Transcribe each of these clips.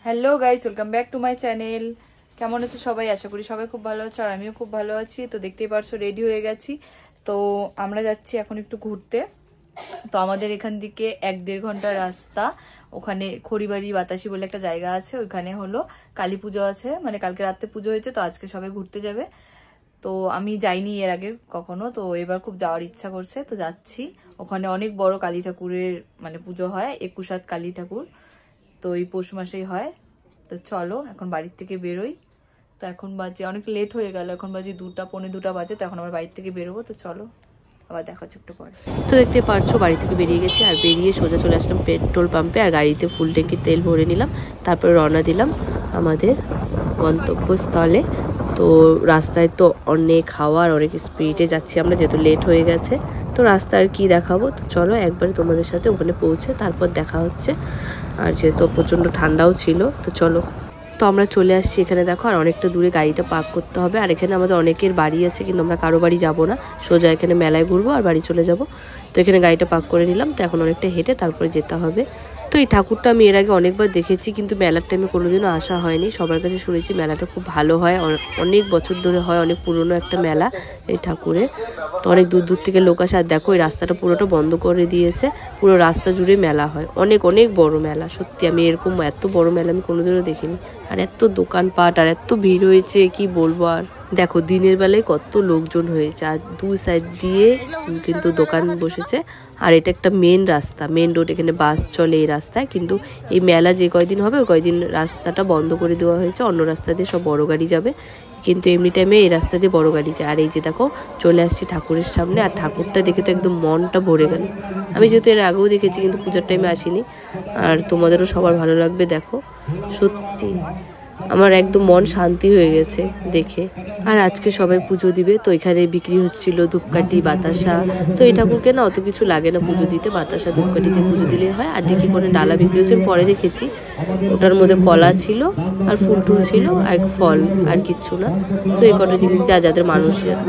Hello guys, welcome back to my channel. কেমন আছো সবাই? আশা করি সবাই খুব ভালো আছো, আর আমিও খুব ভালো আছি। তো দেখতেই পারছো রেডি হয়ে গেছি। তো আমরা যাচ্ছি এখন একটু ঘুরতে। তো আমাদের এখান থেকে 1-1.5 ঘন্টার রাস্তা। ওখানে খড়িবাড়ি বাতাসি বলে একটা জায়গা আছে, ওইখানে হলো কালী পুজো আছে, মানে কালকে রাতে পুজো হয়েছে। তো আজকে সবাই ঘুরতে যাবে। তো আমি যাইনি এর আগে কখনো, তো এবার খুব যাওয়ার ইচ্ছা করছে, তো যাচ্ছি। ওখানে অনেক বড় কালী ঠাকুরের মানে পুজো হয়, 21 হাত কালী ঠাকুর। তো এই পৌষ মাসেই হয়। তো চলো এখন বাড়ির থেকে বেরোই। তো এখন বাজে অনেক লেট হয়ে গেল, এখন বাজে 2টা, পৌনে 2টা বাজে। তো এখন আমার বাড়ির থেকে বেরোবো। তো চলো আবার দেখা হচ্ছে একটু পরে। তো দেখতে পারছো বাড়ি থেকে বেরিয়ে গেছি, আর বেরিয়ে সোজা চলে আসলাম পেট্রোল পাম্পে, আর গাড়িতে ফুল ট্যাঙ্কির তেল ভরে নিলাম। তারপরে রওনা দিলাম আমাদের গন্তব্যস্থলে। তো রাস্তায় তো অনেক হাওয়া আর অনেক স্পিডে যাচ্ছি আমরা, যেহেতু লেট হয়ে গেছে। তো রাস্তা আর কি দেখাবো, তো চলো একবারে তোমাদের সাথে ওখানে পৌঁছে তারপর দেখা হচ্ছে। আর যেহেতু প্রচণ্ড ঠান্ডাও ছিল, তো চলো। তো আমরা চলে আসছি এখানে, দেখো আর অনেকটা দূরে গাড়িটা পার্ক করতে হবে। আর এখানে আমাদের অনেকের বাড়ি আছে, কিন্তু আমরা কারো বাড়ি যাবো না, সোজা এখানে মেলায় ঘুরবো আর বাড়ি চলে যাব। তো এখানে গাড়িটা পার্ক করে নিলাম। তো এখন অনেকটা হেঁটে তারপরে যেতে হবে। তো এই ঠাকুরটা আমি এর আগে অনেকবার দেখেছি, কিন্তু মেলার টাইমে কোনোদিনও আসা হয়নি। সবার কাছে শুনেছি মেলাটা খুব ভালো হয়, অনেক বছর ধরে হয়, অনেক পুরনো একটা মেলা এই ঠাকুরের। তো অনেক দূর দূর থেকে লোক আসে। আর দেখো এই রাস্তাটা পুরোটা বন্ধ করে দিয়েছে, পুরো রাস্তা জুড়ে মেলা হয়, অনেক অনেক বড় মেলা। সত্যি আমি এরকম এত বড় মেলা আমি কোনোদিনও দেখিনি। আর এত দোকানপাট আর এত ভিড় হয়েছে, কি বলবো। আর দেখো দিনের বেলায় কত লোকজন হয়েছে, আর দুই সাইড দিয়ে কিন্তু দোকান বসেছে। আর এটা একটা মেন রাস্তা, মেন রোড, এখানে বাস চলে এই রাস্তায়। কিন্তু এই মেলা যে কয়দিন হবে ওই কয়দিন রাস্তাটা বন্ধ করে দেওয়া হয়েছে, অন্য রাস্তা দিয়ে সব বড় গাড়ি যাবে, কিন্তু এমনি টাইমে এই রাস্তা দিয়ে বড় গাড়ি যায়। আর এই যে দেখো চলে আসছি ঠাকুরের সামনে, আর ঠাকুরটা দেখে তো একদম মনটা ভরে গেল। আমি যেহেতু এর আগেও দেখেছি, কিন্তু পূজার টাইমে আসিনি। আর তোমাদেরও সবার ভালো লাগবে, দেখো সত্যি আমার একদম মন শান্তি হয়ে গেছে দেখে। আর আজকে সবাই পুজো দিবে, তো এখানে বিক্রি হচ্ছিল ধূপকাঠি, বাতাসা। তো এই ঠাকুরকে না অত কিছু লাগে না পুজো দিতে, বাতাসা ধূপকাঠিতে পুজো দিলে হয়। আর দেখি কোনো ডালা বিক্রি হচ্ছে, পরে দেখেছি ওটার মধ্যে কলা ছিল আর ফুল টুল ছিল আর ফল, আর কিচ্ছু না। তো এই কটা জিনিস যাদের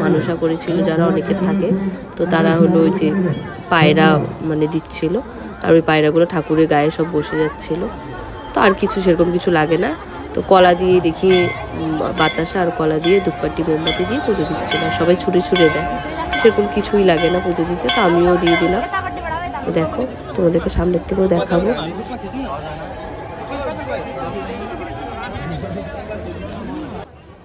মানুষা করেছিল, যারা অনেকের থাকে, তো তারা হলো ওই যে পায়রা মানে দিচ্ছিল। আর ওই পায়রাগুলো ঠাকুরের গায়ে সব বসে যাচ্ছিল। তো আর কিছু সেরকম কিছু লাগে না। তো কলা দিয়ে দেখি বাতাসা আর কলা দিয়ে ধূপকাঠি মোমবাতি দিয়ে পুজো দিচ্ছিল, সবাই ছুঁড়ে ছুঁড়ে দেয়, সেরকম কিছুই লাগে না পুজো দিতে। তো আমিও দিয়ে দিলাম। তো দেখো তোমাদেরকে সামনের থেকেও দেখাবো।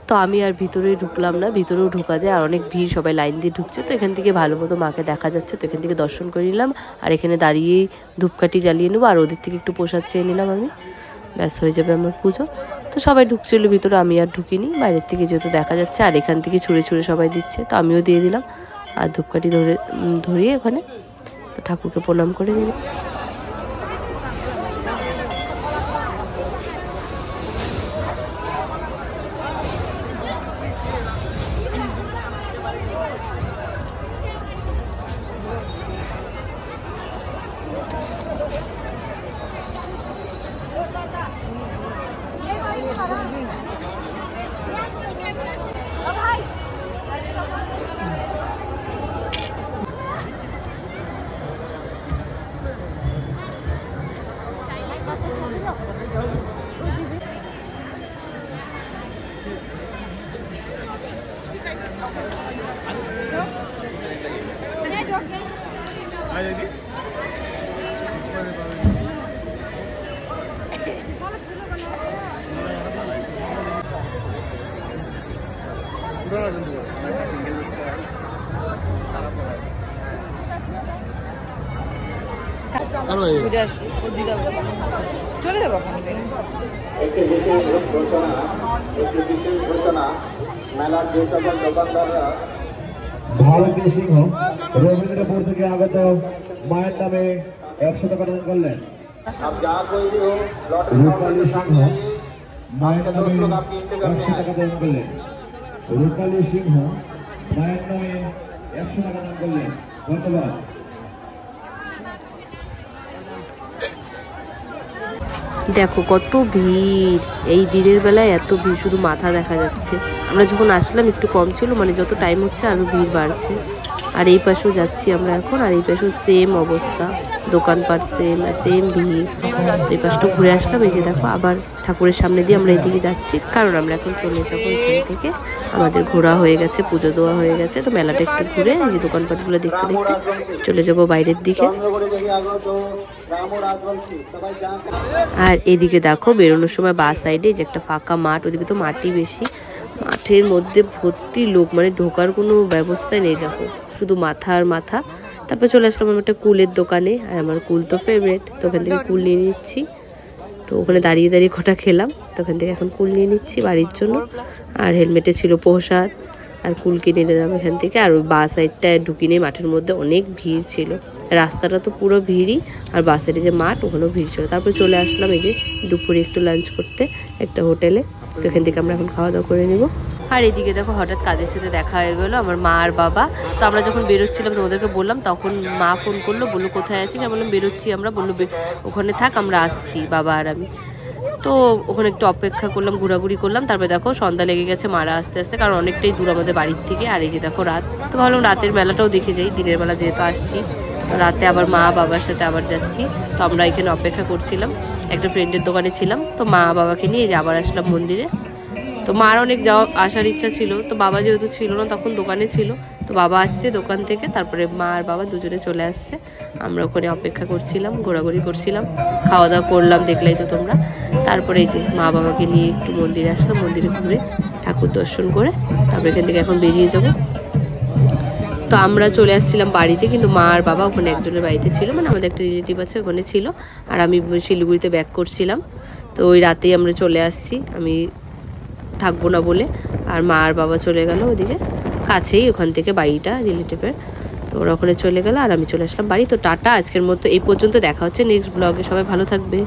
তো আমি আর ভিতরে ঢুকলাম না, ভিতরেও ঢোকা যায়, আর অনেক ভিড়, সবাই লাইন দিয়ে ঢুকছে। তো এখান থেকে ভালো মতো মাকে দেখা যাচ্ছে, তো এখান থেকে দর্শন করে নিলাম। আর এখানে দাঁড়িয়েই ধূপকাঠি জ্বালিয়ে নেবো, আর ওদের থেকে একটু প্রসাদ চেয়ে নিলাম আমি, ব্যাস হয়ে যাবে আমার পুজো। তো সবাই ঢুকছিল ভিতরে, আমি আর ঢুকিনি, বাইরের থেকে যেহেতু দেখা যাচ্ছে। আর এখান থেকে ছুঁড়ে ছুঁড়ে সবাই দিচ্ছে, তো আমিও দিয়ে দিলাম। আর ধূপকাঠি ধরিয়ে ওখানে তো ঠাকুরকে প্রণাম করে নিলাম। চলে যাবো একটি বিশেষ ঘোষণা মেলার যে সকল দোকানদাররা ভারতীয় সিংহ রবীন্দ্রপুর থেকে আগত মায়ের নামে 100 টাকা দান করলেন। রূপালী সিংহ মায়ের নামে 100 টাকা দান করলেন। রূপালী সিংহ মায়ের নামে 100 টাকা দান করলেন। ধন্যবাদ। দেখো কত ভিড়, এই দিনের বেলায় এত ভিড়, শুধু মাথা দেখা যাচ্ছে। আমরা যখন আসলাম একটু কম ছিল, মানে যত টাইম হচ্ছে আরো ভিড় বাড়ছে। আর এই পাশেও যাচ্ছি আমরা এখন, আর এই পাশেও সেম অবস্থা, দোকানপাট সেম ভিড়। এই পাশটা ঘুরে আসলাম। এই যে দেখো আবার ঠাকুরের সামনে দিয়ে আমরা এদিকে যাচ্ছি, কারণ আমরা এখন চলে যাবো এখান থেকে। আমাদের ঘোরা হয়ে গেছে, পুজো দেওয়া হয়ে গেছে, তো মেলাটা একটু ঘুরে এই যে দোকানপাটগুলো দেখতে দেখতে চলে যাব বাইরের দিকে। আর এদিকে দেখো বেরোনোর সময় বাস সাইডে যে একটা ফাঁকা মাঠ, ওদিকে তো মাটি বেশি, মাঠের মধ্যে ভর্তি লোক, মানে ঢোকার কোনো ব্যবস্থাই নেই। দেখো শুধু মাথা আর মাথা। তারপরে চলে আসলাম আমি একটা কুলের দোকানে, আর আমার কুল তো ফেভারিট, তো ওখান থেকে কুল নিয়ে নিচ্ছি। তো ওখানে দাঁড়িয়ে দাঁড়িয়ে কটা খেলাম, তো ওখান থেকে এখন কুল নিয়ে নিচ্ছি বাড়ির জন্য। আর হেলমেটে ছিল প্রসাদ, আর কুল কিনে নিলাম এখান থেকে। আর ওই বাস সাইডটায় ঢুকিয়ে মাঠের মধ্যে অনেক ভিড় ছিল, রাস্তাটা তো পুরো ভিড়ই, আর বাসের যে মাঠ ওখানেও ভিড় ছিল। তারপরে চলে আসলাম এই যে দুপুরে একটু লাঞ্চ করতে একটা হোটেলে, তো এখান থেকে আমরা এখন খাওয়া দাওয়া করে নেব। আর এদিকে দেখো হঠাৎ কাজের সাথে দেখা হয়ে গেলো আমার মা আর বাবা। তো আমরা যখন বেরোচ্ছিলাম তোমাদেরকে বললাম, তখন মা ফোন করলো, বললো কোথায় আছিস? আমি বললাম বেরোচ্ছি আমরা। বললো ওখানে থাক, আমরা আসছি বাবা আর আমি। তো ওখানে একটু অপেক্ষা করলাম, ঘোরাঘুরি করলাম। তারপরে দেখো সন্ধ্যা লেগে গেছে মারা আস্তে আস্তে, কারণ অনেকটাই দূর আমাদের বাড়ির থেকে। আর এই যে দেখো রাত, তো ভাবলাম রাতের মেলাটাও দেখে যাই, দিনের বেলা যেহেতু আসছি। তো রাতে আবার মা বাবার সাথে আবার যাচ্ছি। তো আমরা এখানে অপেক্ষা করছিলাম, একটা ফ্রেন্ডের দোকানে ছিলাম। তো মা বাবাকে নিয়ে যে আবার আসলাম মন্দিরে। তো মার অনেক আসার ইচ্ছা ছিল, তো বাবা যেহেতু ছিল না তখন দোকানে ছিল, তো বাবা আসছে দোকান থেকে, তারপরে মা আর বাবা দুজনে চলে আসছে। আমরা ওখানে অপেক্ষা করছিলাম, ঘোরাঘুরি করছিলাম, খাওয়া দাওয়া করলাম, দেখলাই তো তোমরা। তারপরে এই যে মা বাবাকে নিয়ে একটু মন্দিরে আসলাম, মন্দিরে ঘুরে ঠাকুর দর্শন করে তারপরে এখান থেকে এখন বেরিয়ে যাব। তো আমরা চলে আসছিলাম বাড়িতে, কিন্তু মা আর বাবা ওখানে একজনের বাড়িতে ছিল, মানে আমাদের একটা রিলেটিভ আছে ওখানে ছিল, আর আমি শিলিগুড়িতে ব্যাক করছিলাম। তো ওই রাতেই আমরা চলে আসছি, আমি থাকবো না বলে। আর মা আর বাবা চলে গেল ওদিকে, কাছেই ওখান থেকে বাড়িটা রিলেটিভের। তো ওরা ওখানে চলে গেল আর আমি চলে আসলাম বাড়ি। তো টাটা, আজকের মতো এই পর্যন্ত, দেখা হচ্ছে নেক্সট ব্লগে। সবাই ভালো থাকবে।